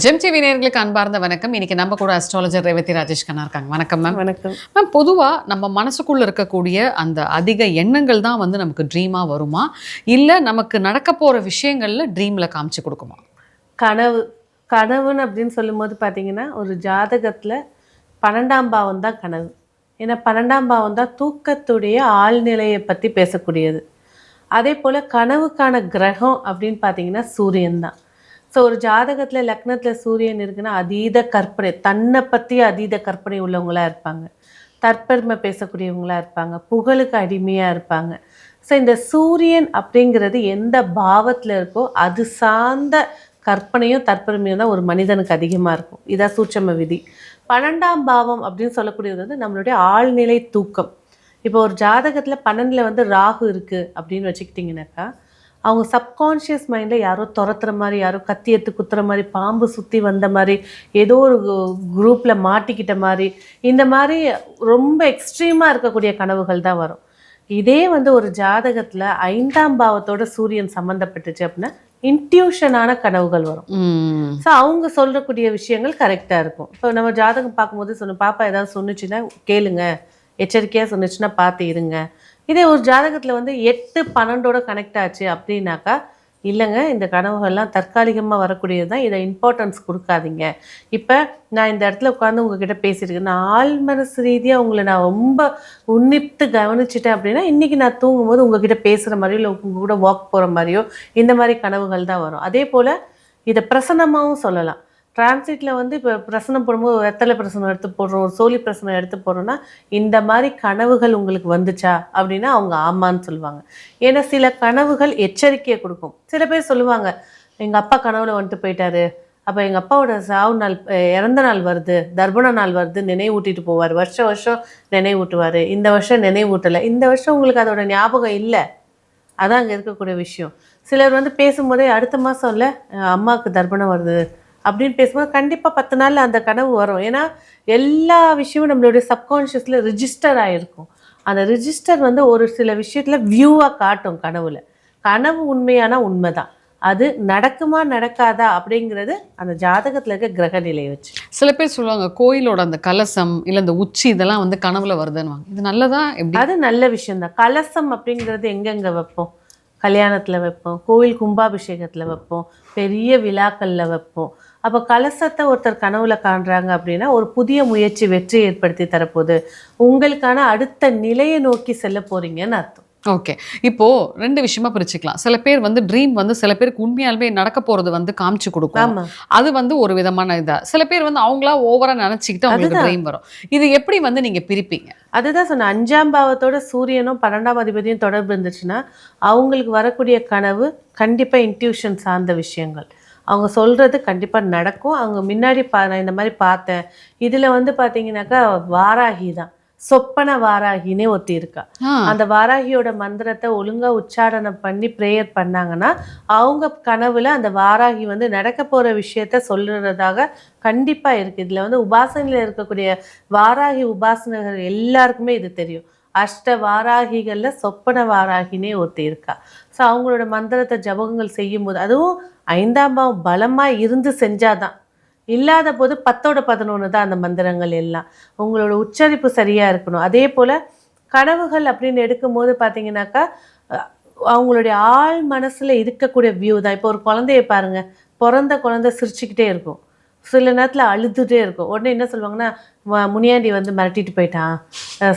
GeM TV நேயர்களுக்கு அன்பார்ந்த வணக்கம். இன்னைக்கு நம்ம கூட அஸ்ட்ராலஜர் ரேவதி ராஜேஷ் கண்ணா இருக்காங்க. வணக்கம் மேம். வணக்கம் மேம், பொதுவாக நம்ம மனசுக்குள்ள இருக்கக்கூடிய அந்த அதிக எண்ணங்கள் தான் வந்து நமக்கு ட்ரீமாக வருமா, இல்லை நமக்கு நடக்க போகிற விஷயங்கள்ல ட்ரீமில் காமிச்சு கொடுக்குமா? கனவுன்னு அப்படின்னு சொல்லும்போது பார்த்தீங்கன்னா, ஒரு ஜாதகத்தில் 12ஆம் பாவம் தான் கனவு. ஏன்னா 12ஆம் பாவம் தான் தூக்கத்துடைய ஆழ்நிலையை பற்றி பேசக்கூடியது. அதே போல் கனவுக்கான கிரகம் அப்படின்னு பார்த்தீங்கன்னா சூரியன் தான். ஸோ ஒரு ஜாதகத்தில் லக்னத்தில் சூரியன் இருக்குன்னா அதீத கற்பனை, தன்னை பற்றி அதீத கற்பனை உள்ளவங்களாக இருப்பாங்க, தற்பெருமை பேசக்கூடியவங்களாக இருப்பாங்க, புகழுக்கு அடிமையாக இருப்பாங்க. ஸோ இந்த சூரியன் அப்படிங்கிறது எந்த பாவத்தில் இருக்கோ அது சார்ந்த கற்பனையும் தற்பெருமையும் தான் ஒரு மனிதனுக்கு அதிகமாக இருக்கும். இதான் சூட்சம விதி. 12ஆம் பாவம் அப்படின்னு சொல்லக்கூடியது வந்து நம்மளுடைய ஆழ்நிலை தூக்கம். இப்போ ஒரு ஜாதகத்தில் 12ல் வந்து ராகு இருக்குது அப்படின்னு வச்சுக்கிட்டிங்கனாக்கா, அவங்க சப்கான்ஷியஸ் மைண்டில் யாரோ துரத்துற மாதிரி, யாரோ கத்தி எடுத்து குத்துற மாதிரி, பாம்பு சுற்றி வந்த மாதிரி, ஏதோ ஒரு குரூப்பில் மாட்டிக்கிட்ட மாதிரி, இந்த மாதிரி ரொம்ப எக்ஸ்ட்ரீமாக இருக்கக்கூடிய கனவுகள் தான் வரும். இதே வந்து ஒரு ஜாதகத்தில் 5ஆம் பாவத்தோட சூரியன் சம்மந்தப்பட்டுச்சு அப்படின்னா இன்ட்யூஷனான கனவுகள் வரும். ஸோ அவங்க சொல்லக்கூடிய விஷயங்கள் கரெக்டாக இருக்கும். இப்போ நம்ம ஜாதகம் பார்க்கும்போது பாப்பா ஏதாவது சொன்னுச்சுன்னா கேளுங்க, எச்சரிக்கையாக சொன்னிச்சுன்னா பார்த்து இருங்க. இதே ஒரு ஜாதகத்தில் வந்து 8, 12ஓட கனெக்ட் ஆச்சு அப்படின்னாக்கா, இல்லைங்க இந்த கனவுகள்லாம் தற்காலிகமாக வரக்கூடியது தான், இதை இம்பார்ட்டன்ஸ் கொடுக்காதீங்க. இப்போ நான் இந்த இடத்துல உட்காந்து உங்ககிட்ட பேசியிருக்கேன், நான் ஆள் மனசு ரீதியாக உங்களை நான் ரொம்ப உன்னித்து கவனிச்சிட்டேன் அப்படின்னா இன்றைக்கி நான் தூங்கும்போது உங்ககிட்ட பேசுகிற மாதிரியோ இல்லை உங்கள் கூட வாக் போகிற மாதிரியோ இந்த மாதிரி கனவுகள் தான் வரும். அதே போல் இதை பிரசனமாகவும் சொல்லலாம். டிரான்சிட்டில் வந்து இப்போ பிரசனம் போடும்போது வெத்தலை பிரசனம் எடுத்து போடுறோம், ஒரு சோழி பிரசனம் எடுத்து போடுறோன்னா இந்த மாதிரி கனவுகள் உங்களுக்கு வந்துச்சா அப்படின்னா அவங்க ஆமான்னு சொல்லுவாங்க. ஏன்னா சில கனவுகள் எச்சரிக்கையை கொடுக்கும். சில பேர் சொல்லுவாங்க, எங்கள் அப்பா கனவுல வந்துட்டு போயிட்டாரு, அப்போ எங்கள் அப்பாவோட சாவு நாள், இறந்த நாள் வருது, தர்ப்பண நாள் வருது, நினைவூட்டிட்டு போவார், வருஷம் வருஷம் நினைவூட்டுவார். இந்த வருஷம் நினைவூட்டலை, இந்த வருஷம் உங்களுக்கு அதோட ஞாபகம் இல்லை. அதான் அங்கே இருக்கக்கூடிய விஷயம். சிலர் வந்து பேசும்போதே அடுத்த மாதம் இல்லை அம்மாவுக்கு தர்ப்பணம் வருது அப்படின்னு பேசும்போது கண்டிப்பாக 10 நாளில் அந்த கனவு வரும். ஏன்னா எல்லா விஷயமும் நம்மளுடைய சப்கான்ஷியஸில் ரிஜிஸ்டர் ஆகிருக்கும். அந்த ரிஜிஸ்டர் வந்து ஒரு சில விஷயத்தில் வியூவாக காட்டும் கனவுல. கனவு உண்மையான உண்மை தான், அது நடக்குமா நடக்காதா அப்படிங்கிறது அந்த ஜாதகத்தில் இருக்க கிரக நிலையை வச்சு. சில பேர் சொல்லுவாங்க கோயிலோட அந்த கலசம் இல்லை அந்த உச்சி இதெல்லாம் வந்து கனவுல வருதுன்னு. இது நல்லதா? எப்படி? அது நல்ல விஷயம்தான். கலசம் அப்படிங்கிறது எங்கெங்கே வைப்போம்? கல்யாணத்தில் வைப்போம், கோவில் கும்பாபிஷேகத்தில் வைப்போம், பெரிய விழாக்களில் வைப்போம். அப்போ கலசத்தை ஒருத்தர் கனவுல காண்றாங்க அப்படின்னா ஒரு புதிய முயற்சி வெற்றி ஏற்படுத்தி தரப்போகுது, உங்களுக்கான அடுத்த நிலையை நோக்கி செல்ல போகிறீங்கன்னு அர்த்தம். ஓகே, இப்போது 2 விஷயமா பிரிச்சுக்கலாம். சில பேர் வந்து ட்ரீம் வந்து சில பேருக்கு உண்மையாலுமே நடக்க போகிறது வந்து காமிச்சு கொடுக்கும். அது வந்து ஒரு விதமான இதாக. சில பேர் வந்து அவங்களா ஓவராக நினச்சிக்கிட்டு அவங்களுக்கு ட்ரீம் வரும். இது எப்படி வந்து நீங்கள் பிரிப்பீங்க? அதுதான் சொன்னேன், 5ஆம் பாவத்தோட சூரியனும் 12ஆம் அதிபதியும் தொடர்பு இருந்துச்சுன்னா அவங்களுக்கு வரக்கூடிய கனவு கண்டிப்பாக இன்ட்யூஷன் சார்ந்த விஷயங்கள். அவங்க சொல்கிறது கண்டிப்பாக நடக்கும். அவங்க முன்னாடி நான் இந்த மாதிரி பார்த்தேன். இதில் வந்து பார்த்தீங்கன்னாக்கா வாராகி தான், சொப்பன வாராகினே ஒருத்தி இருக்கா. அந்த வாராகியோட மந்திரத்தை ஒழுங்காக உச்சாரணம் பண்ணி ப்ரேயர் பண்ணாங்கன்னா அவங்க கனவுல அந்த வாராகி வந்து நடக்க போகிற விஷயத்த சொல்லுறதாக கண்டிப்பாக இருக்குது. இதில் வந்து உபாசனையில் இருக்கக்கூடிய வாராகி உபாசனைகள் எல்லாருக்குமே இது தெரியும். அஷ்ட வாராகிகளில் சொப்பன வாராகினே ஒருத்தி இருக்கா. ஸோ அவங்களோட மந்திரத்தை ஜபகங்கள் செய்யும் போது, அதுவும் 5ஆம் பாவம் பலமாக இருந்து செஞ்சாதான், இல்லாத போது 10ஓட 11 தான் அந்த மந்திரங்கள் எல்லாம். உங்களோட உச்சரிப்பு சரியாக இருக்கணும். அதே போல் கனவுகள் அப்படின்னு எடுக்கும்போது பார்த்தீங்கன்னாக்கா அவங்களுடைய ஆள் மனசில் இருக்கக்கூடிய வியூ தான். இப்போ ஒரு குழந்தைய பாருங்கள், பிறந்த குழந்தை சிரிச்சுக்கிட்டே இருக்கும், சில நேரத்தில் அழுதுகிட்டே இருக்கும். உடனே என்ன சொல்லுவாங்கன்னா, முனியாண்டி வந்து மிரட்டிட்டு போயிட்டான்,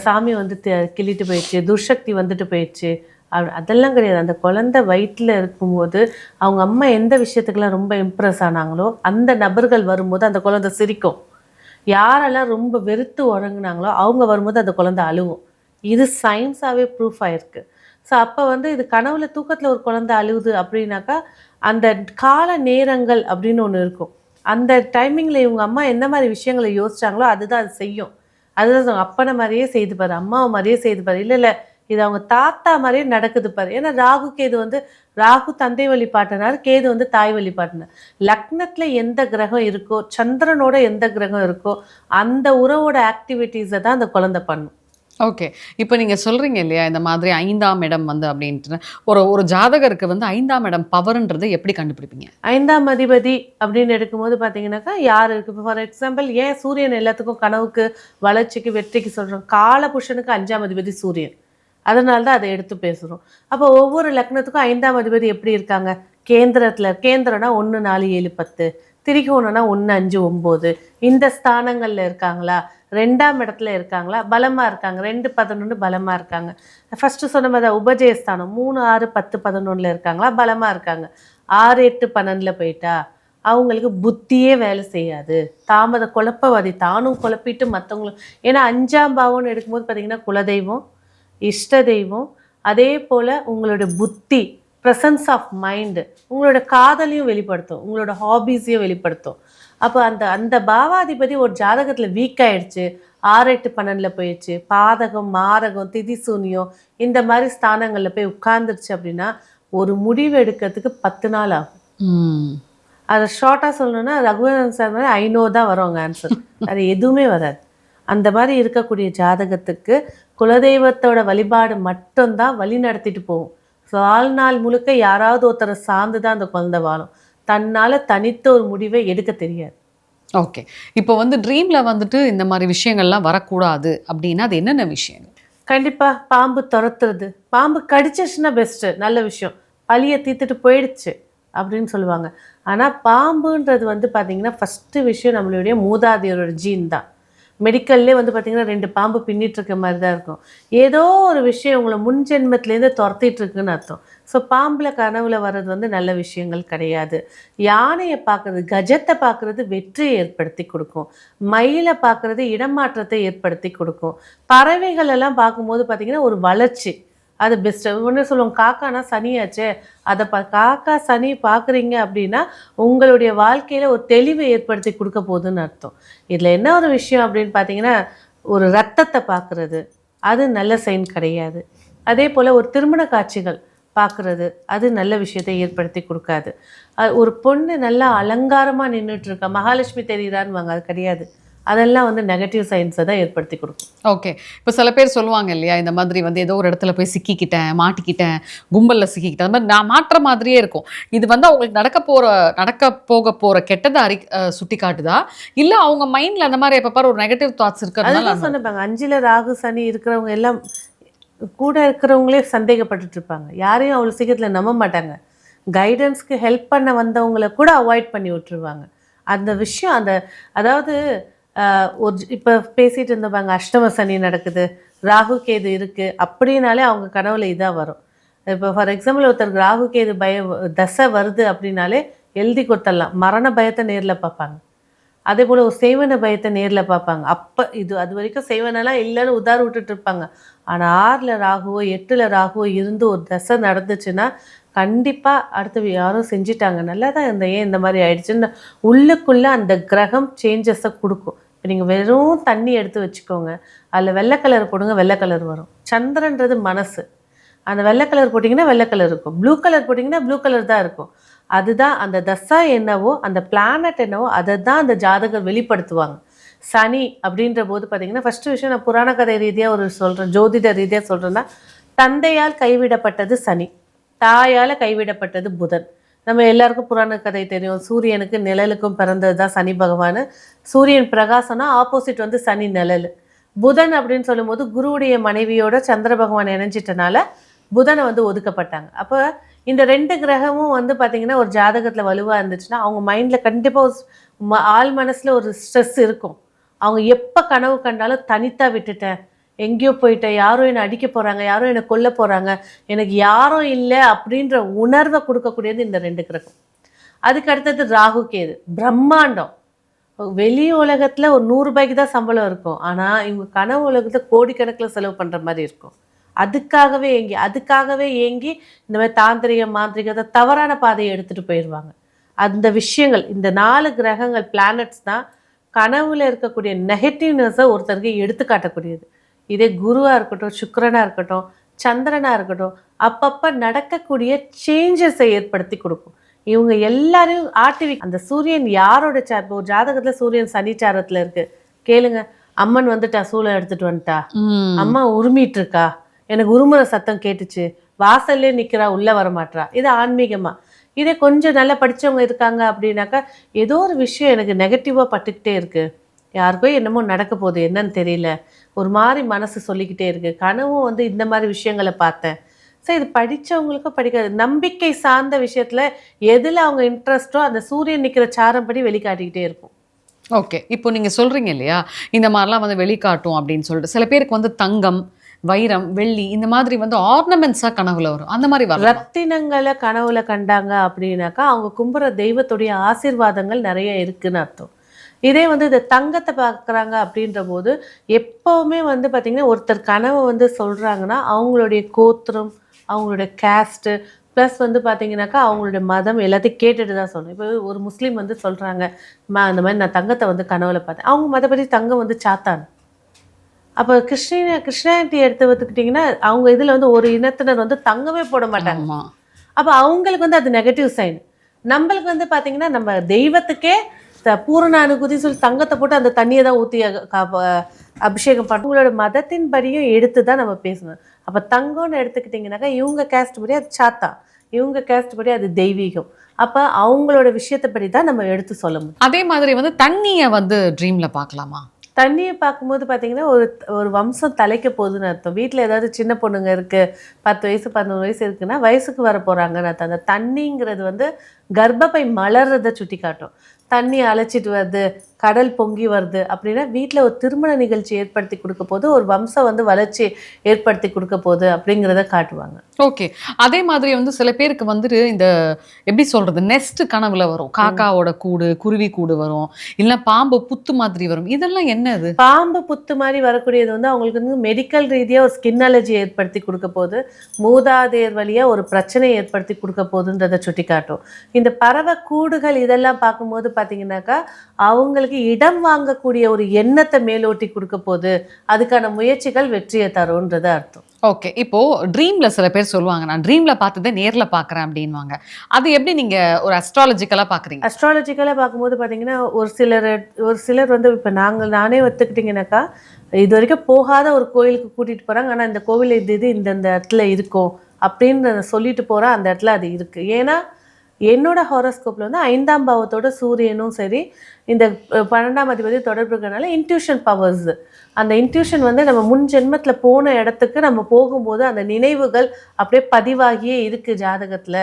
சாமி வந்து கிள்ளிட்டு போயிடுச்சு, துர்சக்தி வந்துட்டு போயிடுச்சு. அதெல்லாம் கிடையாது. அந்த குழந்தை வயிற்றில் இருக்கும்போது அவங்க அம்மா எந்த விஷயத்துக்கெல்லாம் ரொம்ப இம்ப்ரெஸ் ஆனாங்களோ அந்த நபர்கள் வரும்போது அந்த குழந்தை சிரிக்கும். யாரெல்லாம் ரொம்ப வெறுத்து உறங்குனாங்களோ அவங்க வரும்போது அந்த குழந்தை அழுவும். இது சயின்ஸாகவே ப்ரூஃப் ஆகிருக்கு. ஸோ அப்போ வந்து இது கனவுல தூக்கத்தில் ஒரு குழந்தை அழுவுது அப்படின்னாக்கா அந்த கால நேரங்கள் அப்படின்னு ஒன்று இருக்கும். அந்த டைமிங்கில் இவங்க அம்மா எந்த மாதிரி விஷயங்களை யோசிச்சாங்களோ அதுதான் அது செய்யும். அதுதான் அப்பனை மாதிரியே செய்து பாரு, அம்மாவை மாதிரியே செய்து பாரு, இல்லை இது அவங்க தாத்தா மாதிரியே நடக்குது பாரு. ஏன்னா ராகு கேது வந்து, ராகு தந்தை வழிபாட்டினார், கேது வந்து தாய் வழிபாட்டினார். லக்னத்தில் எந்த கிரகம் இருக்கோ, சந்திரனோட எந்த கிரகம் இருக்கோ அந்த உறவோட ஆக்டிவிட்டீஸை தான் அந்த குழந்தை பண்ணும். ஓகே. இப்ப நீங்க சொல்றீங்க இல்லையா, இந்த மாதிரி 5ஆம் இடம் வந்து அப்படின்ட்டு. ஒரு ஜாதகருக்கு வந்து 5ஆம் இடம் பவர்ன்றத எப்படி கண்டுபிடிப்பீங்க? 5ஆம் அதிபதி அப்படின்னு எடுக்கும்போது பார்த்தீங்கன்னாக்கா, யார் இருக்கு இப்போ ஃபார் எக்ஸாம்பிள் ஏன் சூரியன் எல்லாத்துக்கும் கனவுக்கு, வளர்ச்சிக்கு, வெற்றிக்கு சொல்றோம். காலபுருஷனுக்கு 5ஆம் அதிபதி சூரியன். அதனால தான் அத எடுத்து பேசுறோம். அப்போ ஒவ்வொரு லக்னத்துக்கும் 5ஆம் அதிபதி எப்படி இருக்காங்க? கேந்திரத்தில கேந்திரம்னா 1, 4, 7, 10. திரிகோணம்னா 1, 5, 9. இந்த ஸ்தானங்கள்ல இருக்காங்களா? 2ஆம் இடத்துல இருக்காங்களா? பலமா இருக்காங்க. 2, 11 பலமா இருக்காங்க. ஃபர்ஸ்ட்டு சொன்ன மாரி தான் உபஜயஸ்தானம் 3, 6, 10, 11ல இருக்காங்களா? பலமா இருக்காங்க. 6, 8, 12ல போயிட்டா, அவங்களுக்கு புத்தியே வேலை செய்யாது. தாமத குழப்பவாதி. தானும் குழப்பிட்டு மத்தவங்களும் ஏன்னா 5ஆம் பாவம்னு எடுக்கும்போது பார்த்தீங்கன்னா, குலதெய்வம், இஷ்ட தெய்வம், அதே போல உங்களுடைய புத்தி, ப்ரெசன்ஸ் ஆஃப் மைண்டு, உங்களோட காதலையும் வெளிப்படுத்தும். உங்களோட ஹாபீஸையும் வெளிப்படுத்தும். அப்போ அந்த அந்த பாவாதிபதி ஒரு ஜாதகத்துல வீக் ஆயிடுச்சு. 6, 8, 12ல போயிடுச்சு. பாதகம், மாரகம், திதி சூனியம் இந்த மாரி ஸ்தானங்கள்ல போய் உட்கார்ந்துருச்சு அப்படின்னா, ஒரு முடிவு எடுக்கிறதுக்கு 10 நாள் ஆகும். ம். அத ஷார்ட்டா சொல்லணும்னா, ரகுவரன் சார் மாரி ஐ நோ தான் வரும் அங்க ஆன்சர். வேற எதுவுமே வராது. அந்த மாரி இருக்கக்கூடிய ஜாதகத்துக்கு குலதெய்வத்தோட வழிபாடு மட்டும் தான் வழி நடத்திட்டு போகும். ஸோ வாழ்நாள் முழுக்க யாராவது ஒருத்தரை சார்ந்து தான் அந்த குழந்தை வாழும். தன்னால தனித்த ஒரு முடிவை எடுக்க தெரியாது. ஓகே. இப்போ வந்து ட்ரீம்ல வந்துட்டு இந்த மாரி விஷயங்கள்லாம் வரக்கூடாது அப்படின்னா, அது என்னென்ன விஷயங்கள்? கண்டிப்பா பாம்பு துரத்துறது. பாம்பு கடிச்சிருச்சுன்னா பெஸ்ட்டு. நல்ல விஷயம். பழிய தீர்த்துட்டு போயிடுச்சு அப்படின்னு சொல்லுவாங்க. ஆனா பாம்புன்றது வந்து பார்த்தீங்கன்னா, ஃபர்ஸ்ட்டு விஷயம் நம்மளுடைய மூதாதையரோட ஜீன் தான். மெடிக்கல்லே வந்து பார்த்தீங்கன்னா 2 பாம்பு பின்னிட்டு இருக்க மாரி தான் இருக்கும். ஏதோ ஒரு விஷயம் உங்கள முன் ஜென்மத்திலேருந்து தொரத்திட்டு இருக்குன்னு அர்த்தம். ஸோ பாம்புல கனவுல வர்றது வந்து நல்ல விஷயங்கள் கிடையாது. யானைய பார்க்குறது, கஜத்த பார்க்குறது வெற்றியை ஏற்படுத்தி குடுக்கும். மயில பார்க்குறது இடமாற்றத்தை ஏற்படுத்தி குடுக்கும். பறவைகள் எல்லாம் பார்க்கும்போது பார்த்தீங்கன்னா, ஒரு வளர்ச்சி. அது பெஸ்ட்டு. உடனே சொல்லுவாங்க, காக்கானா சனியாச்சே. அத காக்கா, சனி பார்க்குறீங்க அப்படின்னா, உங்களுடைய வாழ்க்கையில ஒரு தெளிவை ஏற்படுத்தி குடுக்க போதுன்னு அர்த்தம். இதில என்ன ஒரு விஷயம் அப்படின்னு பார்த்தீங்கன்னா, ஒரு ரத்தத்த பார்க்குறது, அது நல்ல சைன் கிடையாது. அதேபோல ஒரு திருமண காட்சிகள் பார்க்குறது, அது நல்ல விஷயத்தை ஏற்படுத்தி குடுக்காது. ஒரு பொண்ணு நல்லா அலங்காரமா நின்னுட்டுருக்கா, மகாலட்சுமி தெரியிறான்னுவாங்க, அது கிடையாது. அதெல்லாம் வந்து நெகட்டிவ் சைன்ஸ தான் ஏற்படுத்தி குடுக்கும். ஓகே. இப்ப சில பேர் சொல்லுவாங்க இல்லையா, இந்த மாதிரி வந்து ஏதோ ஒரு இடத்துல போய் சிக்கிக்கிட்டேன், மாட்டிக்கிட்டேன், கும்பல்ல சிக்கிக்கிட்டேன். அந்த மாரி நான் மாட்ற மாதிரியே இருக்கும். இது வந்து அவங்களுக்கு நடக்க போக போற கெட்டத சுட்டிக்காட்டுதா? இல்ல அவங்க மைண்ட்ல அந்த மாரி எப்ப பாரு ஒரு நெகட்டிவ் தாட்ஸ் இருக்கிறதுனால அதுதான் சொன்னேன் பாருங்க. 5ல ராகு, சனி இருக்கிறவங்க எல்லாம் கூட இருக்கிறவங்களே சந்தேகப்பட்டுட்டு இருப்பாங்க. யாரையும் அவ்வளோ சீக்கிரத்துல நம்ப மாட்டாங்க. கைடன்ஸ்க்கு ஹெல்ப் பண்ண வந்தவங்கள கூட அவாய்ட் பண்ணி விட்டுருவாங்க. அந்த விஷயம் அதாவது இப்ப பேசிட்டு இருந்தோம் பாருங்க, அஷ்டம சனி நடக்குது, ராகு கேது இருக்கு அப்படின்னாலே அவங்க கனவுல இதா வரும். இப்போ ஃபார் எக்ஸாம்பிள் ஒருத்தருக்கு ராகு கேது தசை வருது அப்படின்னாலே எழுதி கொடுத்துடலாம். மரண பயத்தை நேர்ல பார்ப்பாங்க. அதேபோல ஒரு செய்வன பயத்தை நேர்ல பார்ப்பாங்க. அப்ப அது வரைக்கும் செய்வனெல்லாம் இல்லைன்னு உதார விட்டுட்டு இருப்பாங்க. ஆனா 6ல ராகுவோ 8ல ராகுவோ இருந்து ஒரு தசை நடந்துச்சுன்னா, கண்டிப்பா அடுத்து யாரோ செஞ்சுட்டாங்க. நல்லா தான் இருந்தேன், ஏன் இந்த மாரி ஆயிடுச்சுன்னு உள்ளுக்குள்ள அந்த கிரகம் சேஞ்சஸ குடுக்கும். இப்ப நீங்க வெறும் தண்ணி எடுத்து வச்சுக்கோங்க. அதுல வெள்ளை கலர் போடுங்க, வெள்ளை கலர் வரும். சந்திரன்றது மனசு. அந்த வெள்ளை கலர் போட்டிங்கன்னா வெள்ளை கலர் இருக்கும். ப்ளூ கலர் போட்டிங்கன்னா ப்ளூ கலர் தான் இருக்கும். அதுதான் அந்த தசா என்னவோ, அந்த பிளானட் என்னவோ அதை தான் அந்த ஜாதகர் வெளிப்படுத்துவாங்க. சனி அப்படின்ற போது பார்த்தீங்கன்னா, ஃபர்ஸ்ட்டு விஷயம் நான் புராண கதை ரீதியா சொல்றேன். ஜோதிட ரீதியா சொல்றேன்னா, தந்தையால் கைவிடப்பட்டது சனி. தாயால கைவிடப்பட்டது புதன். நம்ம எல்லாருக்கும் புராண கதை தெரியும். சூரியனுக்கு நிழலுக்கும் பிறந்தது தான் சனி பகவானு. சூரியன் பிரகாசம்னா ஆப்போசிட் வந்து சனி நிழலு. புதன் அப்படின்னு சொல்லும்போது குருவுடைய மனைவியோட சந்திர பகவான் இணைஞ்சிட்டனால புதனை வந்து ஒதுக்கப்பட்டாங்க. அப்போ இந்த 2 கிரகமும் வந்து பார்த்தீங்கன்னா, ஒரு ஜாதகத்துல வலுவா இருந்துச்சுன்னா, அவங்க மைண்ட்ல கண்டிப்பா ஆழ் மனசுல ஒரு ஸ்ட்ரெஸ் இருக்கும். அவங்க எப்ப கனவு கண்டாலும் தனித்தா விட்டுட்டேன், எங்கேயோ போயிட்டேன், யாரோ என்ன அடிக்க போறாங்க, யாரோ என்ன கொல்ல போறாங்க, எனக்கு யாரும் இல்ல அப்படின்ற உணர்வை கொடுக்கக்கூடியது இந்த 2 கிரகம். அதுக்கு அடுத்தது ராகு கேது. பிரம்மாண்டம். வெளி உலகத்துல ஒரு ₹100 தான் சம்பளம் இருக்கும். ஆனா, இவங்க கனவு உலகத்துல கோடிக்கணக்குல செலவு பண்ற மாரி இருக்கும். அதுக்காகவே ஏங்கி இந்த மாதிரி தாந்திரிகம், மாந்திரிகத்தை தவறான பாதையை எடுத்துட்டு போயிடுவாங்க. அந்த விஷயங்கள் இந்த 4 கிரகங்கள் பிளானட்ஸ் தான் கனவுல இருக்கக்கூடிய நெகட்டிவ்னஸை ஒருத்தருக்கு எடுத்து காட்டக்கூடியது. இதே குருவா இருக்கட்டும், சுக்கிரனா இருக்கட்டும், சந்திரனா இருக்கட்டும், அப்பப்ப நடக்கக்கூடிய சேஞ்சஸை ஏற்படுத்தி கொடுக்கும். இவங்க எல்லாரையும் அந்த சூரியன் யாரோட இப்போ ஒரு ஜாதகத்துல சூரியன் சனி சாரத்துல இருக்கு கேளுங்க. அம்மன் வந்துட்டா, சூளை எடுத்துட்டு வந்துட்டா, அம்மா உருமிட்டு இருக்கா, எனக்கு உருமுற சத்தம் கேட்டுச்சு, வாசல்லே நிக்கிறா, உள்ள வர மாட்றா. இது ஆன்மீகமா. இதே கொஞ்சம் நல்லா படிச்சவங்க இருக்காங்க அப்படின்னாக்கா, ஏதோ ஒரு விஷயம் எனக்கு நெகட்டிவா பட்டுக்கிட்டே இருக்கு, யாருக்கோ என்னமோ நடக்க போகுது, என்னன்னு தெரியல, ஒரு மாதிரி மனசு சொல்லிக்கிட்டே இருக்கு, கனவும் வந்து இந்த மாதிரி விஷயங்களை பார்த்தேன். ஸோ இது படிச்சவங்களுக்கும் படிக்காது, நம்பிக்கை சார்ந்த விஷயத்துல எதுல அவங்க இன்ட்ரெஸ்டோ அந்த சூரியன் நிக்கிற சாரம் படி வெளிக்காட்டிக்கிட்டே இருக்கும். ஓகே. இப்போ நீங்க சொல்றீங்க இல்லையா, இந்த மாரிலாம் வந்து வெளிக்காட்டும் அப்படின்னு சொல்லிட்டு. சில பேருக்கு வந்து தங்கம், வைரம், வெள்ளி இந்த மாதிரி வந்து ஆர்னமெண்ட்ஸா கனவுல வரும். அந்த மாரி வரலாமா? ரத்தினங்களை கனவுல கண்டாங்க அப்படின்னாக்கா அவங்க கும்புற தெய்வத்துடைய ஆசீர்வாதங்கள் நிறைய இருக்குன்னு அர்த்தம். இதே வந்து இந்த தங்கத்தை பார்க்குறாங்க அப்படின்ற போது எப்பவுமே வந்து பார்த்தீங்கன்னா ஒருத்தர் கனவை வந்து சொல்றாங்கன்னா அவங்களுடைய கோத்திரம், அவங்களுடைய கேஸ்ட்டு, ப்ளஸ் வந்து பார்த்தீங்கன்னாக்கா அவங்களுடைய மதம் எல்லாத்தையும் கேட்டுட்டு தான் சொல்லணும். இப்போ ஒரு முஸ்லீம் வந்து சொல்கிறாங்க, அந்த மாதிரி நான் தங்கத்தை வந்து கனவுல பார்த்தேன், அவங்க மதப்படி தங்கம் வந்து சாத்தான். அப்போ கிறிஸ்டியானிட்டி எடுத்து வச்சுக்கிட்டிங்கன்னா அவங்க இதில் வந்து ஒரு இனத்தினர் வந்து தங்கமே போட மாட்டாங்க. ஆமா. அப்போ அவங்களுக்கு வந்து அது நெகட்டிவ் சைன். நம்மளுக்கு வந்து பார்த்தீங்கன்னா நம்ம தெய்வத்துக்கே பூரண அனுகுதி சொல்லி தங்கத்தை போட்டு அந்த தண்ணியை தான் ஊற்றி அபிஷேகம் பண்ண. உங்களோட மதத்தின் படியும் எடுத்து தான் நம்ம பேசணும். அப்போ தங்கம்னு எடுத்துக்கிட்டிங்கனாக்கா இவங்க கேஸ்ட் படி அது சாத்தா, இவங்க கேஸ்ட் படி அது தெய்வீகம். அப்போ அவங்களோட விஷயத்தைப்படி தான் நம்ம எடுத்து சொல்ல முடியும். அதே மாதிரி வந்து தண்ணியை வந்து ட்ரீம்ல பார்க்கலாமா? தண்ணியை பார்க்கும்போது பார்த்தீங்கன்னா ஒரு ஒரு வம்சம் தலைக்க போகுதுன்னு அர்த்தம். வீட்டில் ஏதாவது சின்ன பொண்ணுங்க இருக்குது, 10 வயசு 11 வயசு இருக்குன்னா வயசுக்கு வர போகிறாங்கன்னு அர்த்தம். அந்த தண்ணிங்கிறது வந்து கர்ப்பப்பை மலர்றதை சுட்டி காட்டும். தண்ணி அழைச்சிட்டு வருது, கடல் பொங்கி வருது அப்படின்னா வீட்டில் ஒரு திருமண நிகழ்ச்சி ஏற்படுத்தி கொடுக்க போது, ஒரு வம்சம் வந்து வளர்ச்சி ஏற்படுத்தி கொடுக்க போகுது அப்படிங்கிறத காட்டுவாங்க. ஓகே. அதே மாதிரி வந்து சில பேருக்கு வந்துட்டு இந்த எப்படி சொல்றது, நெஸ்ட் கனவுல வரும். காக்காவோட கூடு, குருவி கூடு வரும், இல்ல பாம்பு புத்து மாதிரி வரும். இதெல்லாம் என்னது? பாம்பு புத்து மாதிரி வரக்கூடியது வந்து அவங்களுக்கு வந்து மெடிக்கல் ரீதியாக ஒரு ஸ்கின் அலர்ஜி ஏற்படுத்தி கொடுக்க போது, மூதாதையர் வழியாக ஒரு பிரச்சனையை ஏற்படுத்தி கொடுக்க போகுதுன்றதை சுட்டி காட்டும். இந்த பறவை கூடுகள் இதெல்லாம் பார்க்கும்போது பார்த்தீங்கன்னாக்கா அவங்களுக்கு இடம் வாங்கக்கூடிய ஒரு எண்ணத்தை மேலோட்டி கொடுக்க போது, அதுக்கான முயற்சிகள் வெற்றியை தரும்ன்றது அர்த்தம். ஓகே. இப்போ ட்ரீம்ல சில பேர் சொல்லுவாங்க, நான் ட்ரீம்ல பார்த்ததே நேர்ல பார்க்குறேன் அப்படின்வாங்க. அது எப்படி நீங்க ஒரு அஸ்ட்ராலஜிக்கலா பார்க்குறீங்க? அஸ்ட்ராலஜிக்கலாக பார்க்கும்போது பார்த்தீங்கன்னா ஒரு சிலர் வந்து இப்போ நானே ஒத்துக்கிட்டிங்கனாக்கா இது வரைக்கும் போகாத ஒரு கோயிலுக்கு கூட்டிகிட்டு போகிறாங்க, ஆனால் இந்த கோவில் இது இந்த இடத்துல இருக்கும் அப்படின்னு சொல்லிட்டு போகிறேன், அந்த இடத்துல அது இருக்குது. ஏன்னா என்னோட ஹாரோஸ்கோப்பில் வந்து 5ஆம் பாவத்தோட சூரியனும் சரி இந்த 12ஆம் அதிபதி தொடர்பு இருக்கிறனால இன்ட்யூஷன் பவர்ஸ், அந்த இன்ட்யூஷன் வந்து நம்ம முன் ஜென்மத்தில் போன இடத்துக்கு நம்ம போகும்போது அந்த நினைவுகள் அப்படியே பதிவாகியே இருக்குது ஜாதகத்தில்,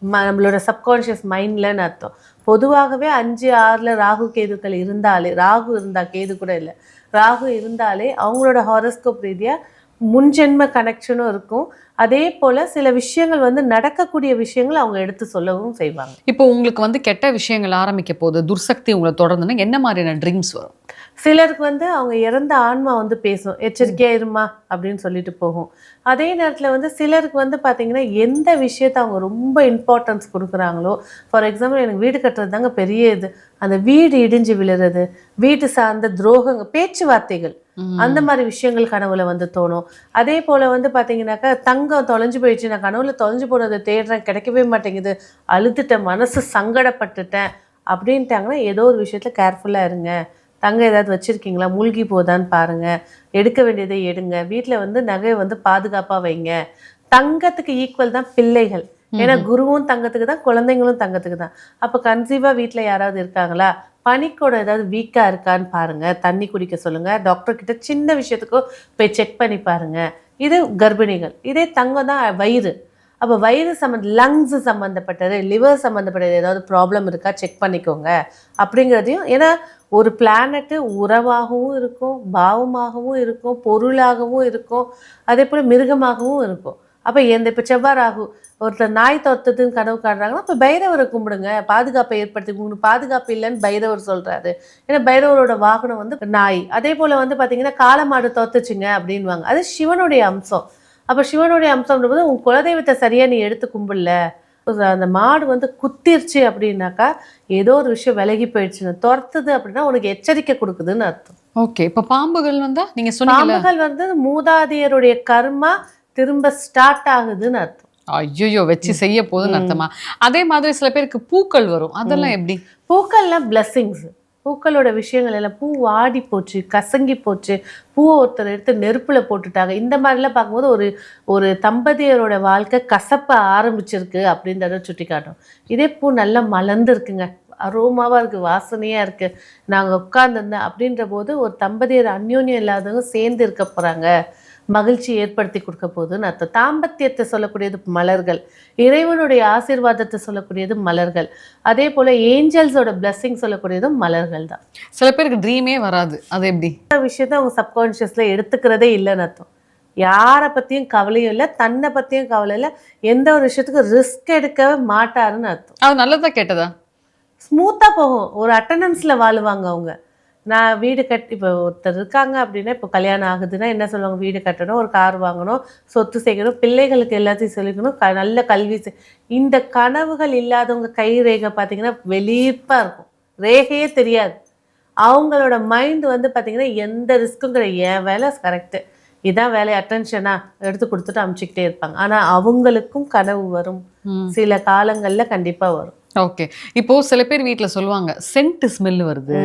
நம்மளோட சப்கான்ஷியஸ் மைண்ட்லன்னு அர்த்தம். பொதுவாகவே 5, 6 ராகு கேதுக்கள் இருந்தாலே, ராகு இருந்தால் கேது கூட இல்லை, ராகு இருந்தாலே அவங்களோட ஹாரோஸ்கோப் ரீதியாக முன்ஜென்ம கனெக்ஷனும் இருக்கும். அதே போல் சில விஷயங்கள் வந்து நடக்கக்கூடிய விஷயங்கள் அவங்க எடுத்து சொல்லவும் செய்வாங்க. இப்போ உங்களுக்கு வந்து கெட்ட விஷயங்கள் ஆரம்பிக்க போகுது, துர்சக்தி உங்களை தொடர்ந்துன்னா என்ன மாதிரியான ட்ரீம்ஸ் வரும்? சிலருக்கு வந்து அவங்க இறந்த ஆன்மா வந்து பேசும், எச்சரிக்கையாக இருமா அப்படின்னு சொல்லிட்டு போகும். அதே நேரத்தில் வந்து சிலருக்கு வந்து பார்த்திங்கன்னா எந்த விஷயத்தை அவங்க ரொம்ப இம்பார்ட்டன்ஸ் கொடுக்குறாங்களோ, ஃபார் எக்ஸாம்பிள் எனக்கு வீடு கட்டுறது தாங்க பெரிய இது, அந்த வீடு இடிஞ்சு விழுறது, வீட்டு சார்ந்த துரோகங்கள், பேச்சுவார்த்தைகள், அந்த மாதிரி விஷயங்கள் கனவுல வந்து தோணும். அதே போல் வந்து பார்த்தீங்கன்னாக்கா தங்கம் தொலைஞ்சு போயிடுச்சு, நான் கனவுல தொலைஞ்சு போனதை தேடுறேன், கிடைக்கவே மாட்டேங்குது, அழுதுட்டேன், மனசு சங்கடப்பட்டுட்டேன் அப்படின்ட்டாங்கன்னா ஏதோ ஒரு விஷயத்தில் கேர்ஃபுல்லாக இருங்க. தங்கம் ஏதாவது வச்சுருக்கீங்களா, மூழ்கி போதான்னு பாருங்கள், எடுக்க வேண்டியதை எடுங்க, வீட்டில் வந்து நகையை வந்து பாதுகாப்பாக வைங்க. தங்கத்துக்கு ஈக்குவல் தான் பிள்ளைகள், ஏன்னா குருவும் தங்கத்துக்கு தான், குழந்தைங்களும் தங்கத்துக்கு தான். அப்போ கன்சீவாக வீட்டில் யாராவது இருக்காங்களா, பனிக்கூட ஏதாவது வீக்காக இருக்கான்னு பாருங்கள், தண்ணி குடிக்க சொல்லுங்கள், டாக்டர்கிட்ட சின்ன விஷயத்துக்கும் போய் செக் பண்ணி பாருங்கள். இது கர்ப்பிணிகள். இதே தங்கம் தான் வயிறு, அப்போ வயிறு லங்ஸ் சம்மந்தப்பட்டது, லிவர் சம்மந்தப்பட்டது ஏதாவது ப்ராப்ளம் இருக்கா செக் பண்ணிக்கோங்க அப்படிங்கிறதையும். ஏன்னா ஒரு பிளானட்டு உறவாகவும் இருக்கும், பாவமாகவும் இருக்கும், பொருளாகவும் இருக்கும், அதே போல் மிருகமாகவும் இருக்கும். அப்போ இப்போ செவ்வாய் ராகு ஒருத்தர் நாய் தொத்ததுன்னு கனவு காட்டுறாங்கன்னா அப்போ பைரவரை கும்பிடுங்க, பாதுகாப்பை ஏற்படுத்தி, உங்களுக்கு பாதுகாப்பு இல்லைன்னு பைரவர் சொல்கிறாரு. ஏன்னா பைரவரோட வாகனம் வந்து நாய். அதே போல் வந்து பார்த்திங்கன்னா காளமாடு தொத்துச்சுங்க அப்படின்வாங்க, அது சிவனுடைய அம்சம். அப்போ சிவனுடைய அம்சம்ன்றது உங்கள் குலதெய்வத்தை சரியாக நீ எடுத்து கும்பிடல, அந்த மாடு வந்து குத்திருச்சு அப்படின்னாக்கா ஏதோ ஒரு விஷயம் விலகி போயிடுச்சுன்னு, துரத்துது அப்படின்னா உனக்கு எச்சரிக்கை கொடுக்குதுன்னு அர்த்தம். ஓகே. இப்போ பாம்புகள் வந்தா நீங்க சொன்னீங்க, பாம்புகள் வந்து மூதாதையருடைய கர்மா திரும்ப ஸ்டார்ட் ஆகுதுன்னு அர்த்தம். ஐயோ வச்சு செய்ய போகுதுன்னு அர்த்தமா? அதே மாதிரி சில பேருக்கு பூக்கள் வரும், அதெல்லாம் எப்படி? பூக்கள்லாம் பிளஸ்ஸிங்ஸ். பூக்களோட விஷயங்கள் எல்லாம் பூ வாடி போச்சு, கசங்கி போச்சு, பூவை ஒருத்தர் எடுத்து நெருப்புல போட்டுட்டாங்க, இந்த மாதிரிலாம் பார்க்கும்போது ஒரு ஒரு தம்பதியரோட வாழ்க்கை கசப்ப ஆரம்பிச்சிருக்கு அப்படின்றத சுட்டி காட்டும். இதே பூ நல்லா மலர்ந்து இருக்குங்க, அரோமாவாக இருக்குது, வாசனையாக இருக்குது, நாங்கள் உட்கார்ந்துருந்தேன் அப்படின்ற போது ஒரு தம்பதியர் அந்யோன்யம் இல்லாதவங்க சேர்ந்து இருக்க போகிறாங்க, மகிழ்ச்சி ஏற்படுத்தி கொடுக்க போகுதுன்னு அர்த்தம். தாம்பத்தியத்தை சொல்லக்கூடியது மலர்கள், இறைவனுடைய ஆசீர்வாதத்தை சொல்லக்கூடியது மலர்கள், அதே போல் ஏஞ்சல்ஸோட பிளெஸ்ஸிங் சொல்லக்கூடியதும் மலர்கள் தான். சில பேருக்கு ட்ரீமே வராது, அது எப்படி? இந்த விஷயத்த அவங்க சப்கான்ஷியஸில் எடுத்துக்கிறதே இல்லைன்னு அர்த்தம். யாரை பற்றியும் கவலையும் இல்லை, தன்னை பற்றியும் கவலை இல்லை, எந்த ஒரு விஷயத்துக்கும் ரிஸ்க் எடுக்கவே மாட்டாருன்னு அர்த்தம். அது நல்லதா கேட்டதா? ஸ்மூத்தாக போகும், ஒரு அட்டண்டன்ஸில் வாழுவாங்க அவங்க. நான் வீடு கட்டி இப்போ ஒருத்தர் இருக்காங்க அப்படின்னா, இப்போ கல்யாணம் ஆகுதுன்னா என்ன சொல்லுவாங்க, வீடு கட்டணும், ஒரு கார் வாங்கணும், சொத்து சேர்க்கணும், பிள்ளைகளுக்கு எல்லாத்தையும் சொல்லிக்கணும், நல்ல கல்வி இந்த கனவுகள் இல்லாதவங்க கை ரேகை பார்த்தீங்கன்னா வெளிப்பாக இருக்கும், ரேகையே தெரியாது. அவங்களோட மைண்ட் வந்து பார்த்தீங்கன்னா எந்த ரிஸ்க்கும் கிடையாது, என் வேலை கரெக்டு, இதான் வேலை, அட்டென்ஷனா எடுத்து கொடுத்துட்டு அமுச்சிக்கிட்டே இருப்பாங்க. ஆனால் அவங்களுக்கும் கனவு வரும், சில காலங்களில் கண்டிப்பாக வரும். ஓகே. இப்போ சில பேர் வீட்டில் சொல்லுவாங்க, சென்ட் ஸ்மெல் வருது,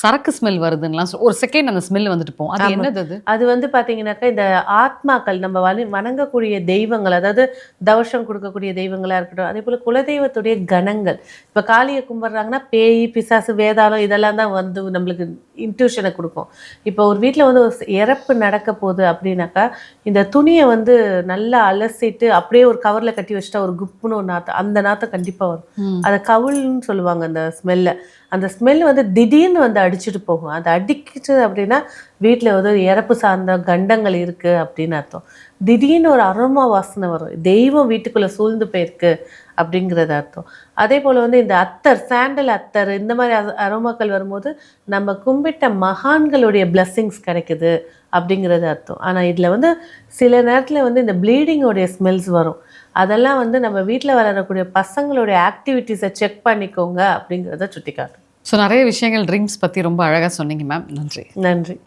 சரக்கு ஸ்மெல் வருதுன்னா ஒரு செகண்ட் அந்த ஸ்மெல் வந்துட்டு போகும். அது என்னது? அது அது வந்து பார்த்தீங்கன்னாக்கா இந்த ஆத்மாக்கள் நம்ம வணங்கக்கூடிய தெய்வங்கள், அதாவது தவசம் கொடுக்கக்கூடிய தெய்வங்களாக இருக்கட்டும், அதே போல் குலதெய்வத்துடைய கணங்கள். இப்போ காளியை கும்பிட்றாங்கன்னா பேய், பிசாசு, வேதாளம் இதெல்லாம் தான் வந்து நம்மளுக்கு இன்ட்யூஷனை கொடுக்கும். இப்போ ஒரு வீட்டில் வந்து ஒரு இறப்பு நடக்க போகுது அப்படின்னாக்கா, இந்த துணியை வந்து நல்லா அலசிட்டு அப்படியே ஒரு கவரில் கட்டி வச்சுட்டா ஒரு குப்புன்னு ஒரு நாற்றம், அந்த நாற்றம் கண்டிப்பாக வரும். அதை கவுள்னு சொல்லுவாங்க அந்த ஸ்மெல்லை. அந்த ஸ்மெல் வந்து திடீர்னு வந்து அடிச்சுட்டு போகும். அது அடிக்கிட்டு அப்படின்னா வீட்டில் வந்து இறப்பு சார்ந்த கண்டங்கள் இருக்குது அப்படின்னு அர்த்தம். திடீர்னு ஒரு அரோமா வாசனை வரும், தெய்வம் வீட்டுக்குள்ளே சூழ்ந்து போயிருக்கு அப்படிங்கிறது அர்த்தம். அதே போல் வந்து இந்த அத்தர், சாண்டல் அத்தர், இந்த மாதிரி அரோமாக்கள் வரும்போது நம்ம கும்பிட்ட மகான்களுடைய பிளெஸ்ஸிங்ஸ் கிடைக்குது அப்படிங்கிறது அர்த்தம். ஆனால் இதில் வந்து சில நேரத்தில் வந்து இந்த ப்ளீடிங்கோடைய ஸ்மெல்ஸ் வரும். அதெல்லாம் வந்து நம்ம வீட்டில் வளரக்கூடிய பசங்களுடைய ஆக்டிவிட்டீஸை செக் பண்ணிக்கோங்க அப்படிங்கிறத சுட்டி காட்டும். ஸோ நிறைய விஷயங்கள் ட்ரீம்ஸ் பற்றி ரொம்ப அழகாக சொன்னீங்க மேம். நன்றி. நன்றி.